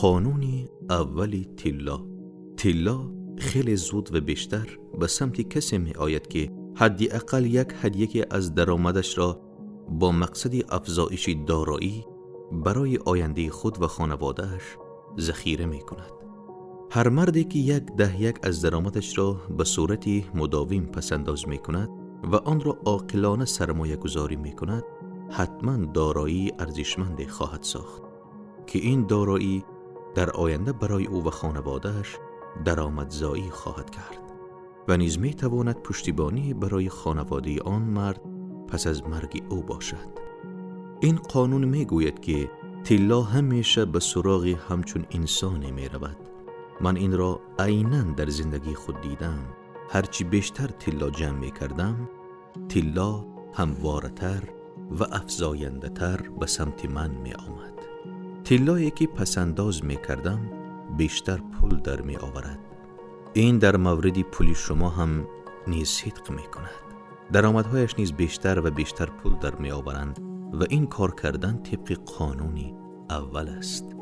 قانون اولی تیلا خیلی زود و بیشتر به سمت کسی می آید که حداقل یک هدیه از درآمدش را با مقصد افزایش دارایی برای آینده خود و خانوادهش ذخیره می کند. هر مردی که یک از درآمدش را به صورت مداوم پسنداز می کند و آن را عاقلانه سرمایه گذاری می کند، حتما دارایی ارزشمندی خواهد ساخت که این دارایی در آینده برای او و خانوادهش درآمدزایی خواهد کرد و نیز می تواند پشتیبانی برای خانواده آن مرد پس از مرگ او باشد. این قانون می گوید که تیلا همیشه به سراغ همچون انسانی می رود. من این را عیناً در زندگی خود دیدم. هرچی بیشتر تیلا جمع می کردم، تیلا هموارتر و افزاینده تر به سمت من می آمد. تیلایی که پسنداز می کردم بیشتر پول در می آورد. این در مورد پولی شما هم نیز صدق می کند. درآمدهایش نیز بیشتر و بیشتر پول در می آورند و این کار کردن طبق قانونی اول است.